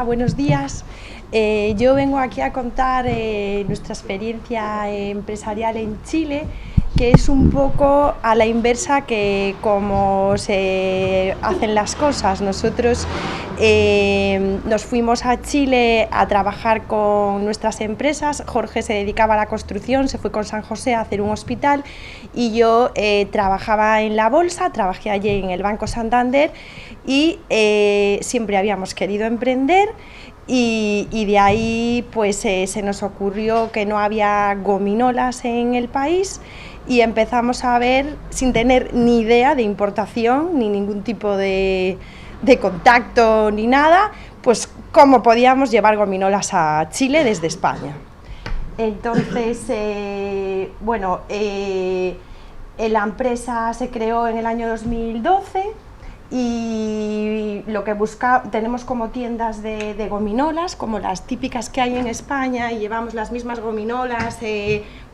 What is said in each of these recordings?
buenos días. Yo vengo aquí a contar nuestra experiencia empresarial en Chile, que es un poco a la inversa que como se hacen las cosas. Nosotros nos fuimos a Chile a trabajar con nuestras empresas. Jorge se dedicaba a la construcción, se fue con San José a hacer un hospital y yo trabajaba en la bolsa, trabajé allí en el Banco Santander y siempre habíamos querido emprender. Y de ahí pues se nos ocurrió que no había gominolas en el país y empezamos a ver, sin tener ni idea de importación ni ningún tipo de contacto ni nada, pues cómo podíamos llevar gominolas a Chile desde España. Entonces, la empresa se creó en el año 2012 y lo que tenemos como tiendas de gominolas, como las típicas que hay en España, y llevamos las mismas gominolas,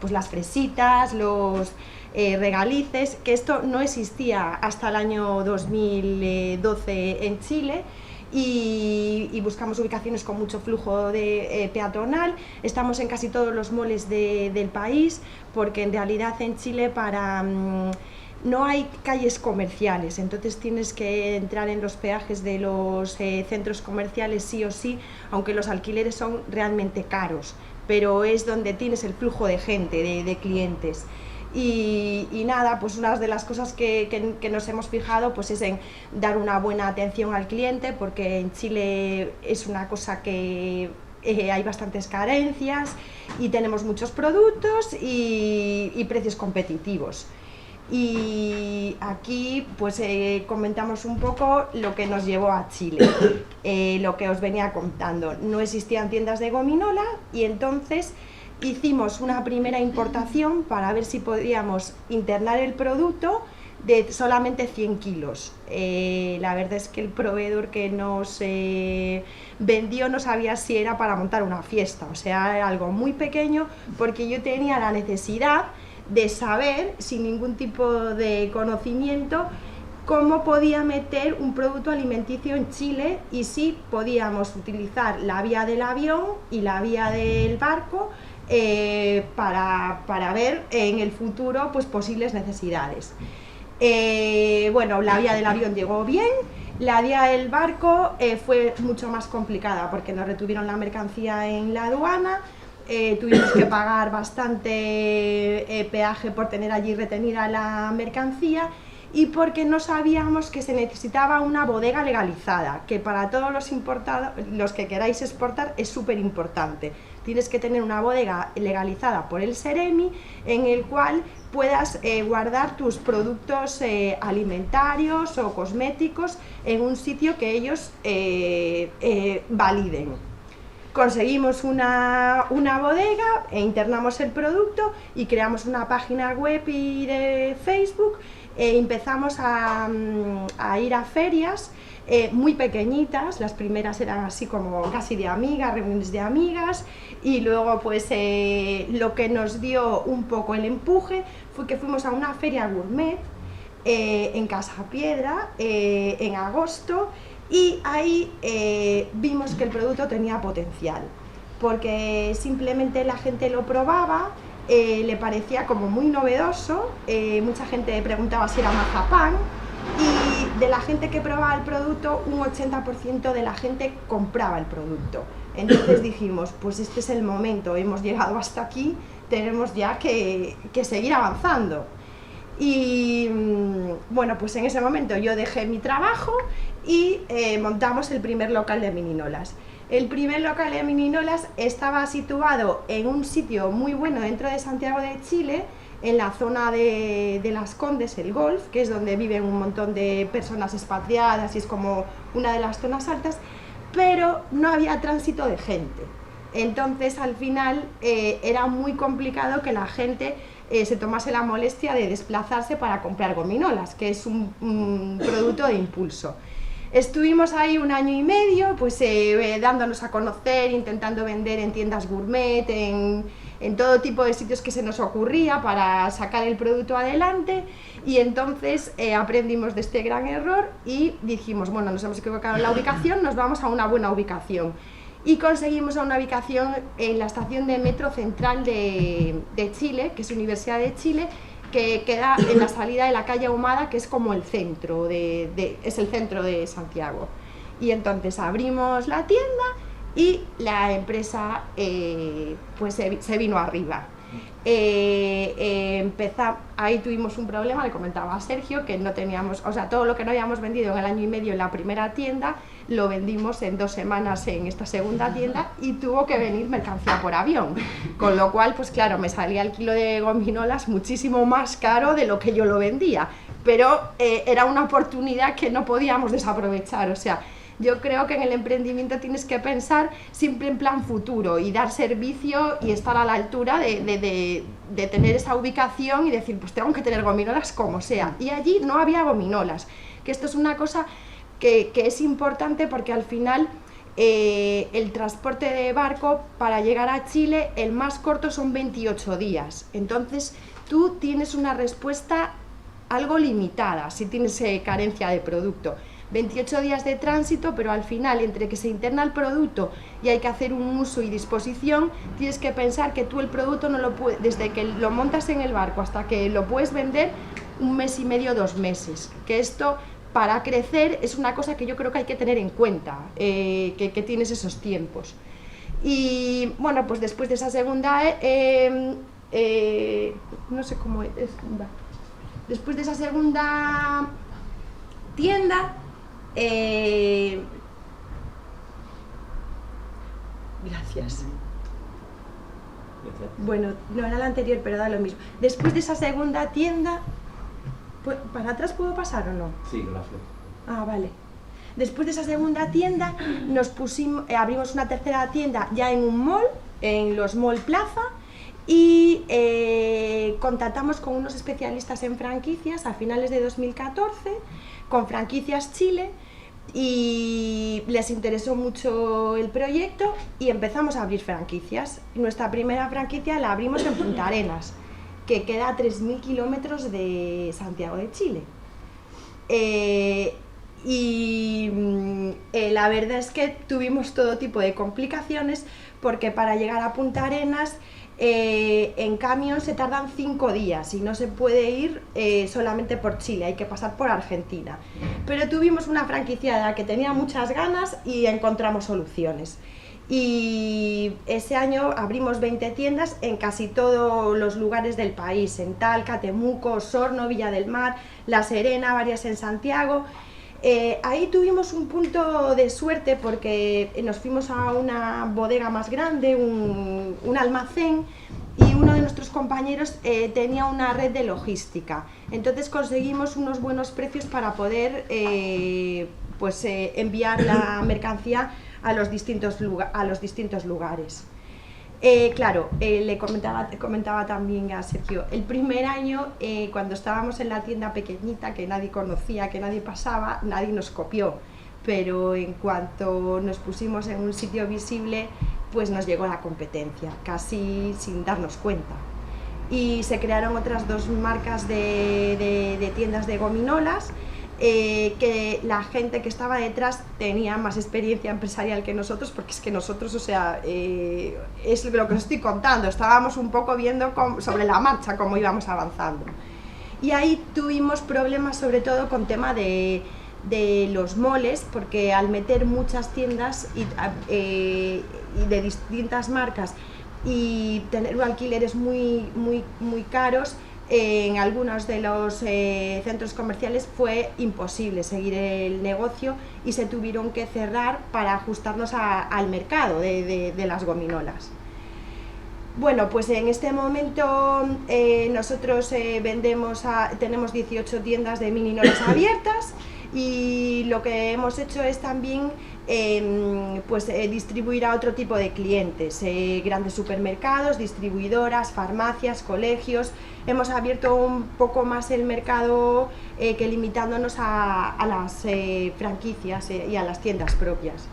pues las fresitas, los regalices, que esto no existía hasta el año 2012 en Chile. Y buscamos ubicaciones con mucho flujo peatonal. Estamos en casi todos los moles del país, porque en realidad en Chile no hay calles comerciales, entonces tienes que entrar en los peajes de los centros comerciales sí o sí, aunque los alquileres son realmente caros, pero es donde tienes el flujo de gente, de clientes. Y nada, pues una de las cosas que nos hemos fijado pues es en dar una buena atención al cliente, porque en Chile es una cosa que hay bastantes carencias y tenemos muchos productos y precios competitivos. Y aquí pues comentamos un poco lo que nos llevó a Chile, lo que os venía contando. No existían tiendas de gominola y entonces hicimos una primera importación para ver si podíamos internar el producto de solamente 100 kilos. La verdad es que el proveedor que nos vendió no sabía si era para montar una fiesta, o sea, era algo muy pequeño, porque yo tenía la necesidad de saber, sin ningún tipo de conocimiento, cómo podía meter un producto alimenticio en Chile y si podíamos utilizar la vía del avión y la vía del barco para ver en el futuro pues posibles necesidades. La vía del avión llegó bien. La vía del barco fue mucho más complicada porque nos retuvieron la mercancía en la aduana. Tuvimos que pagar bastante peaje por tener allí retenida la mercancía y porque no sabíamos que se necesitaba una bodega legalizada, que para todos los que queráis exportar es súper importante. Tienes que tener una bodega legalizada por el Seremi en el cual puedas guardar tus productos alimentarios o cosméticos en un sitio que ellos validen. Conseguimos una bodega e internamos el producto y creamos una página web y de Facebook e empezamos a ir a ferias muy pequeñitas. Las primeras eran así como casi de amigas, reuniones de amigas, y luego pues lo que nos dio un poco el empuje fue que fuimos a una feria gourmet en Casapiedra en agosto. Y ahí vimos que el producto tenía potencial, porque simplemente la gente lo probaba, le parecía como muy novedoso, mucha gente preguntaba si era mazapán, y de la gente que probaba el producto, un 80% de la gente compraba el producto. Entonces dijimos, pues este es el momento, hemos llegado hasta aquí, tenemos ya que seguir avanzando. Y bueno, pues en ese momento yo dejé mi trabajo y montamos el primer local de mininolas. El primer local de mininolas estaba situado en un sitio muy bueno dentro de Santiago de Chile, en la zona de Las Condes, el Golf, que es donde viven un montón de personas expatriadas y es como una de las zonas altas, pero no había tránsito de gente. Entonces al final era muy complicado que la gente se tomase la molestia de desplazarse para comprar gominolas, que es un producto de impulso. Estuvimos ahí 1 año y medio, pues dándonos a conocer, intentando vender en tiendas gourmet, en en todo tipo de sitios que se nos ocurría para sacar el producto adelante, y entonces aprendimos de este gran error y dijimos, bueno, nos hemos equivocado en la ubicación, nos vamos a una buena ubicación. Y conseguimos a una ubicación en la estación de metro central de Chile, que es Universidad de Chile, que queda en la salida de la calle Ahumada, que es como el centro es el centro de Santiago. Y entonces abrimos la tienda y la empresa pues se vino arriba. Ahí tuvimos un problema, le comentaba a Sergio, que no teníamos, o sea, todo lo que no habíamos vendido en el año y medio en la primera tienda, lo vendimos en 2 semanas en esta segunda tienda y tuvo que venir mercancía por avión, con lo cual, pues claro, me salía el kilo de gominolas muchísimo más caro de lo que yo lo vendía, pero era una oportunidad que no podíamos desaprovechar. O sea, yo creo que en el emprendimiento tienes que pensar siempre en plan futuro y dar servicio y estar a la altura de tener esa ubicación y decir, pues tengo que tener gominolas como sea. Y allí no había gominolas, que esto es una cosa que es importante, porque al final el transporte de barco para llegar a Chile, el más corto son 28 días. Entonces tú tienes una respuesta algo limitada si tienes carencia de producto. 28 días de tránsito, pero al final, entre que se interna el producto y hay que hacer un uso y disposición, tienes que pensar que tú el producto no lo puedes, desde que lo montas en el barco hasta que lo puedes vender, 1 mes y medio, 2 meses. Que esto, para crecer, es una cosa que yo creo que hay que tener en cuenta, que tienes esos tiempos. Y bueno, pues después de esa segunda, no sé cómo es, después de esa segunda tienda, gracias. Bueno, no era la anterior, pero da lo mismo. Después de esa segunda tienda, ¿para atrás puedo pasar o no? Sí, gracias. Ah, vale. Después de esa segunda tienda, abrimos una tercera tienda ya en un mall, en los Mall Plaza, y contactamos con unos especialistas en franquicias a finales de 2014, con Franquicias Chile, y les interesó mucho el proyecto y empezamos a abrir franquicias. Nuestra primera franquicia la abrimos en Punta Arenas, que queda a 3.000 kilómetros de Santiago de Chile. La verdad es que tuvimos todo tipo de complicaciones, porque para llegar a Punta Arenas en camión se tardan 5 días y no se puede ir solamente por Chile, hay que pasar por Argentina. Pero tuvimos una franquiciada que tenía muchas ganas y encontramos soluciones. Y ese año abrimos 20 tiendas en casi todos los lugares del país, en Talca, Temuco, Osorno, Villa del Mar, La Serena, varias en Santiago. Ahí tuvimos un punto de suerte, porque nos fuimos a una bodega más grande, un almacén, y uno de nuestros compañeros tenía una red de logística. Entonces conseguimos unos buenos precios para poder enviar la mercancía a los distintos lugares. Claro, le comentaba también a Sergio, el primer año, cuando estábamos en la tienda pequeñita, que nadie conocía, que nadie pasaba, nadie nos copió, pero en cuanto nos pusimos en un sitio visible, pues nos llegó la competencia, casi sin darnos cuenta. Y se crearon otras 2 marcas de tiendas de gominolas, que la gente que estaba detrás tenía más experiencia empresarial que nosotros, porque es que nosotros, o sea, es lo que os estoy contando, estábamos un poco viendo sobre la marcha cómo íbamos avanzando. Y ahí tuvimos problemas sobre todo con tema de los moles, porque al meter muchas tiendas y de distintas marcas y tener alquileres muy caros, en algunos de los centros comerciales fue imposible seguir el negocio y se tuvieron que cerrar para ajustarnos al mercado de las gominolas. Bueno, pues en este momento nosotros tenemos 18 tiendas de mininolas abiertas, y lo que hemos hecho es también distribuir a otro tipo de clientes, grandes supermercados, distribuidoras, farmacias, colegios. Hemos abierto un poco más el mercado que limitándonos a las franquicias y a las tiendas propias.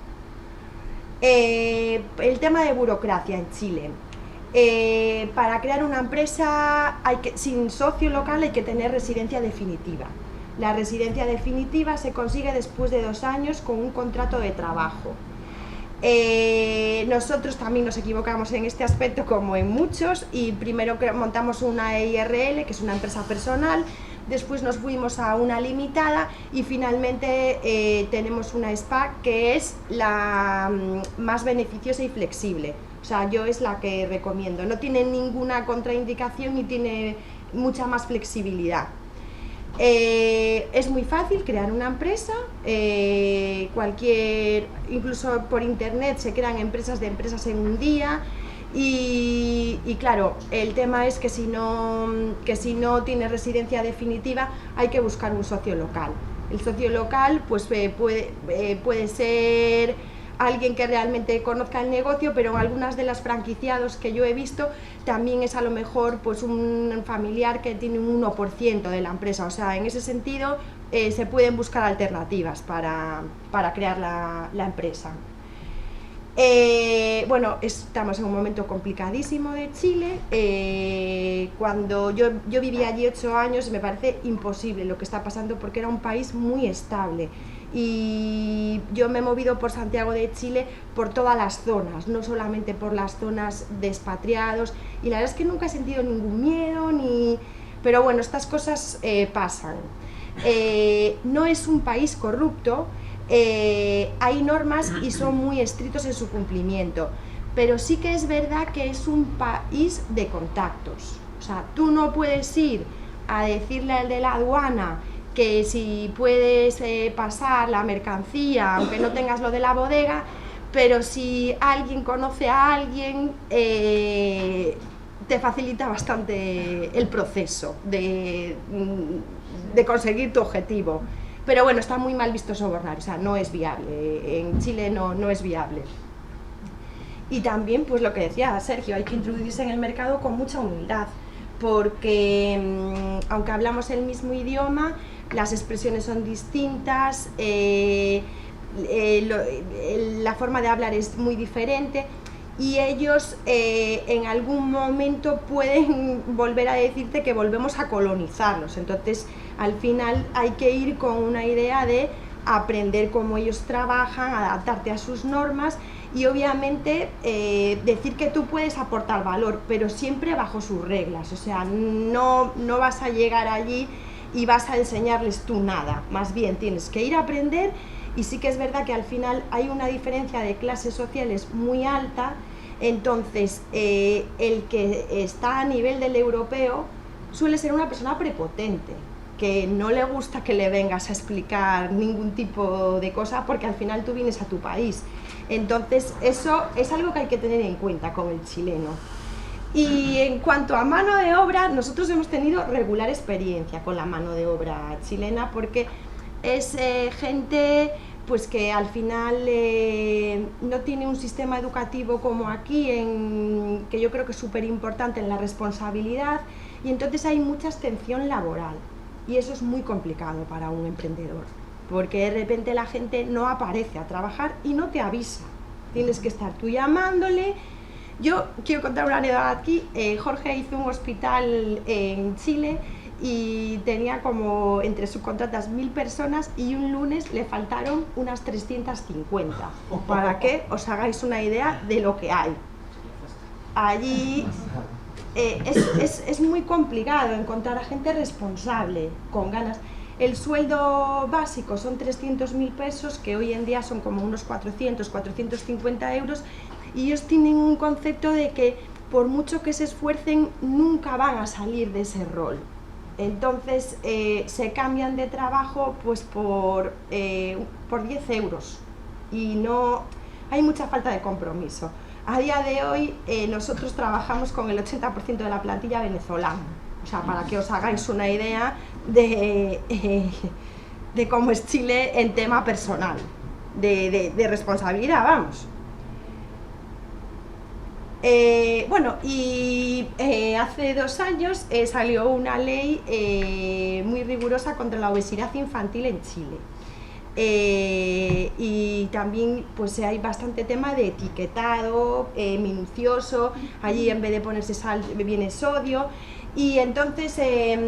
El tema de burocracia en Chile. Para crear una empresa sin socio local hay que tener residencia definitiva. La residencia definitiva se consigue después de 2 años con un contrato de trabajo. Nosotros también nos equivocamos en este aspecto como en muchos, y primero montamos una IRL, que es una empresa personal, después nos fuimos a una limitada y finalmente tenemos una SPA, que es la más beneficiosa y flexible. O sea, yo es la que recomiendo, no tiene ninguna contraindicación y tiene mucha más flexibilidad. Es muy fácil crear una empresa, incluso por internet se crean empresas en un día, y claro, el tema es que si no tienes residencia definitiva hay que buscar un socio local. El socio local pues puede ser alguien que realmente conozca el negocio, pero en algunas de las franquiciados que yo he visto también es a lo mejor pues un familiar que tiene un 1% de la empresa. O sea, en ese sentido se pueden buscar alternativas para crear la empresa. Bueno, estamos en un momento complicadísimo de Chile. Cuando yo viví allí 8 años, y me parece imposible lo que está pasando, porque era un país muy estable. Y yo me he movido por Santiago de Chile por todas las zonas, no solamente por las zonas de expatriados, y la verdad es que nunca he sentido ningún miedo, pero bueno, estas cosas pasan. No es un país corrupto, hay normas y son muy estrictos en su cumplimiento, pero sí que es verdad que es un país de contactos. O sea, tú no puedes ir a decirle al de la aduana que si puedes pasar la mercancía, aunque no tengas lo de la bodega, pero si alguien conoce a alguien, te facilita bastante el proceso de conseguir tu objetivo. Pero bueno, está muy mal visto sobornar, o sea, no es viable, en Chile no es viable. Y también, pues lo que decía Sergio, hay que introducirse en el mercado con mucha humildad, porque aunque hablamos el mismo idioma, las expresiones son distintas, la forma de hablar es muy diferente, y ellos en algún momento pueden volver a decirte que volvemos a colonizarlos. Entonces al final hay que ir con una idea de aprender cómo ellos trabajan, adaptarte a sus normas, y obviamente decir que tú puedes aportar valor, pero siempre bajo sus reglas. O sea, no vas a llegar allí y vas a enseñarles tú nada, más bien tienes que ir a aprender. Y sí que es verdad que al final hay una diferencia de clases sociales muy alta, entonces el que está a nivel del europeo suele ser una persona prepotente, que no le gusta que le vengas a explicar ningún tipo de cosa, porque al final tú vienes a tu país. Entonces eso es algo que hay que tener en cuenta con el chileno. Y en cuanto a mano de obra, nosotros hemos tenido regular experiencia con la mano de obra chilena, porque es gente pues que al final no tiene un sistema educativo como aquí, que yo creo que es súper importante en la responsabilidad, y entonces hay mucha abstención laboral, y eso es muy complicado para un emprendedor, porque de repente la gente no aparece a trabajar y no te avisa, tienes que estar tú llamándole. Yo quiero contar una anécdota aquí. Jorge hizo un hospital en Chile y tenía como entre subcontratas 1000 personas, y un lunes le faltaron unas 350, para que os hagáis una idea de lo que hay. Allí es muy complicado encontrar a gente responsable, con ganas. El sueldo básico son 300.000 pesos, que hoy en día son como unos 450 euros, y ellos tienen un concepto de que por mucho que se esfuercen nunca van a salir de ese rol. Entonces se cambian de trabajo pues por 10 euros, y no hay mucha falta de compromiso. A día de hoy nosotros trabajamos con el 80% de la plantilla venezolana, o sea, para que os hagáis una idea de cómo es Chile en tema personal, de responsabilidad, vamos. Bueno, y hace 2 años salió una ley muy rigurosa contra la obesidad infantil en Chile. y también pues hay bastante tema de etiquetado minucioso. Allí en vez de ponerse sal viene sodio, y entonces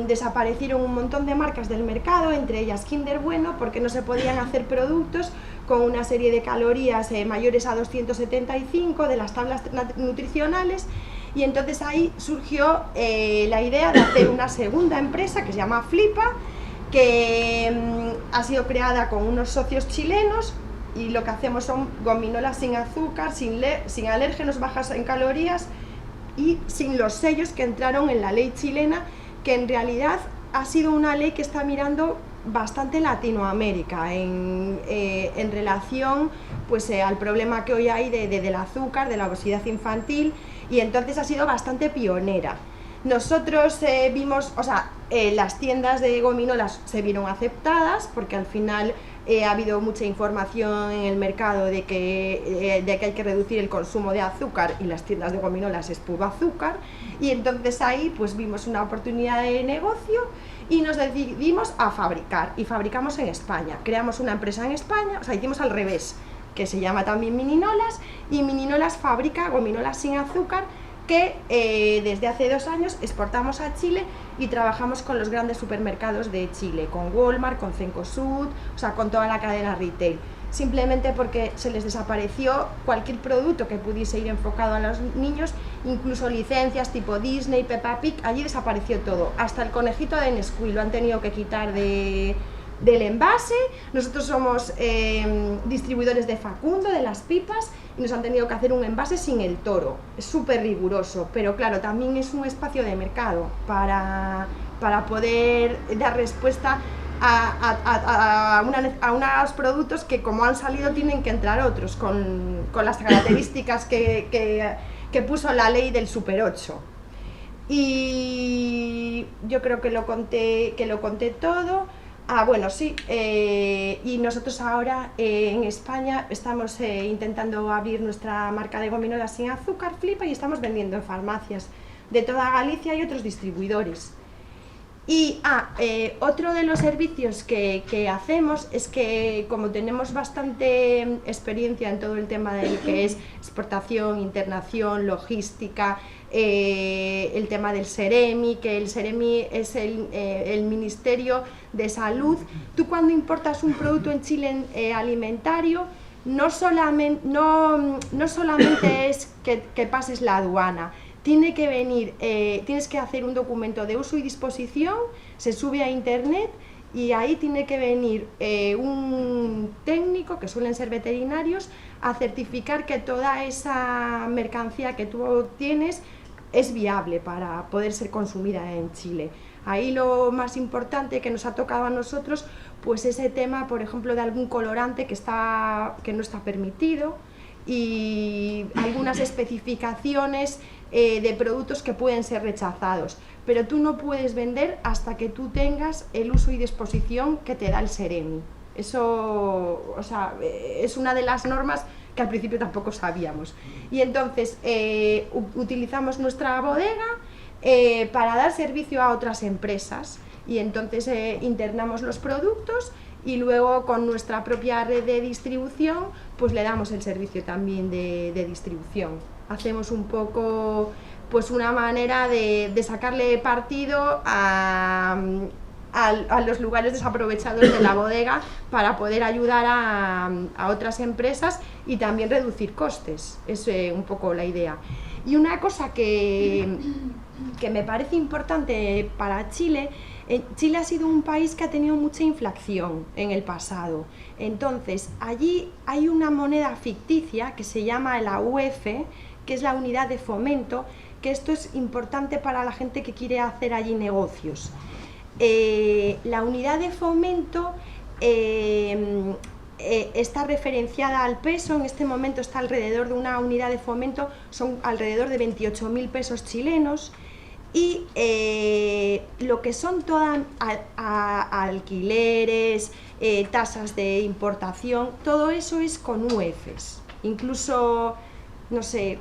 desaparecieron un montón de marcas del mercado, entre ellas Kinder Bueno, porque no se podían hacer productos con una serie de calorías mayores a 275 de las tablas nutricionales. Y entonces ahí surgió la idea de hacer una segunda empresa que se llama Flipa, que ha sido creada con unos socios chilenos, y lo que hacemos son gominolas sin azúcar, sin alérgenos, bajas en calorías y sin los sellos que entraron en la ley chilena, que en realidad ha sido una ley que está mirando bastante Latinoamérica en relación pues, al problema que hoy hay del azúcar, de la obesidad infantil, y entonces ha sido bastante pionera. Nosotros vimos, o sea, las tiendas de gominolas se vieron aceptadas porque al final ha habido mucha información en el mercado de que hay que reducir el consumo de azúcar, y las tiendas de gominolas es puro azúcar, y entonces ahí pues vimos una oportunidad de negocio y nos decidimos a fabricar, y fabricamos en España. Creamos una empresa en España, o sea, hicimos al revés, que se llama también Mininolas, y Mininolas fabrica gominolas sin azúcar que desde hace 2 años exportamos a Chile y trabajamos con los grandes supermercados de Chile, con Walmart, con Cencosud, o sea, con toda la cadena retail. Simplemente porque se les desapareció cualquier producto que pudiese ir enfocado a los niños, incluso licencias tipo Disney, Peppa Pig, allí desapareció todo. Hasta el conejito de Nesquik lo han tenido que quitar del envase. Nosotros somos distribuidores de Facundo, de las pipas, y nos han tenido que hacer un envase sin el toro. Es súper riguroso, pero claro, también es un espacio de mercado para poder dar respuesta a unos productos que, como han salido, tienen que entrar otros con las características que puso la ley del Super 8. Y yo creo que lo conté todo. Bueno, sí, y nosotros ahora en España estamos intentando abrir nuestra marca de gominolas sin azúcar, Flipa, y estamos vendiendo en farmacias de toda Galicia y otros distribuidores. Y otro de los servicios que hacemos es que, como tenemos bastante experiencia en todo el tema de lo que es exportación, internación, logística, el tema del Seremi, que el Seremi es el Ministerio de Salud. Tú, cuando importas un producto en Chile alimentario, no solamente es que pases la aduana. Tiene que venir, tienes que hacer un documento de uso y disposición, se sube a internet, y ahí tiene que venir un técnico, que suelen ser veterinarios, a certificar que toda esa mercancía que tú tienes es viable para poder ser consumida en Chile. Ahí lo más importante que nos ha tocado a nosotros, pues ese tema, por ejemplo, de algún colorante que no está permitido, y algunas especificaciones de productos que pueden ser rechazados, pero tú no puedes vender hasta que tú tengas el uso y disposición que te da el Seremi. Eso, o sea, es una de las normas que al principio tampoco sabíamos. Y entonces utilizamos nuestra bodega para dar servicio a otras empresas, y entonces internamos los productos, y luego con nuestra propia red de distribución pues le damos el servicio también de distribución. Hacemos un poco pues una manera de sacarle partido a los lugares desaprovechados de la bodega, para poder ayudar a otras empresas y también reducir costes. Es un poco la idea. Y una cosa que me parece importante para Chile: Chile ha sido un país que ha tenido mucha inflación en el pasado. Entonces, allí hay una moneda ficticia que se llama la UF, que es la unidad de fomento, que esto es importante para la gente que quiere hacer allí negocios. La unidad de fomento está referenciada al peso. En este momento está alrededor de una unidad de fomento, son alrededor de 28.000 pesos chilenos. Y lo que son todas alquileres, tasas de importación, todo eso es con UEFs. Incluso, no sé,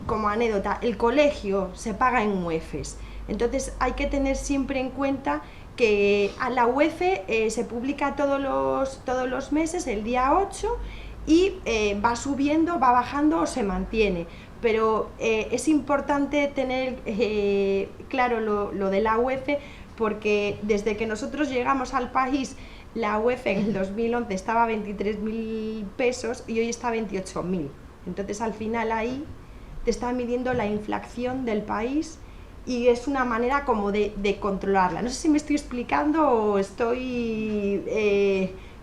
como anécdota, el colegio se paga en UEFs. Entonces hay que tener siempre en cuenta que a la UEF se publica todos los meses, el día 8, y va subiendo, va bajando o se mantiene. Pero es importante tener claro lo de la UEF, porque desde que nosotros llegamos al país, la UEF en el 2011 estaba a 23.000 pesos y hoy está a 28.000. Entonces al final ahí te está midiendo la inflación del país y es una manera como de controlarla. No sé si me estoy explicando o estoy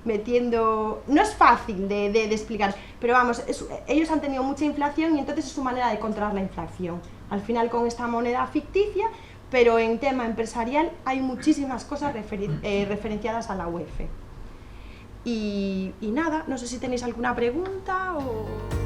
metiendo... No es fácil de explicar, pero vamos, ellos han tenido mucha inflación y entonces es su manera de controlar la inflación. Al final con esta moneda ficticia, pero en tema empresarial hay muchísimas cosas referenciadas a la UEF. Y nada, no sé si tenéis alguna pregunta o...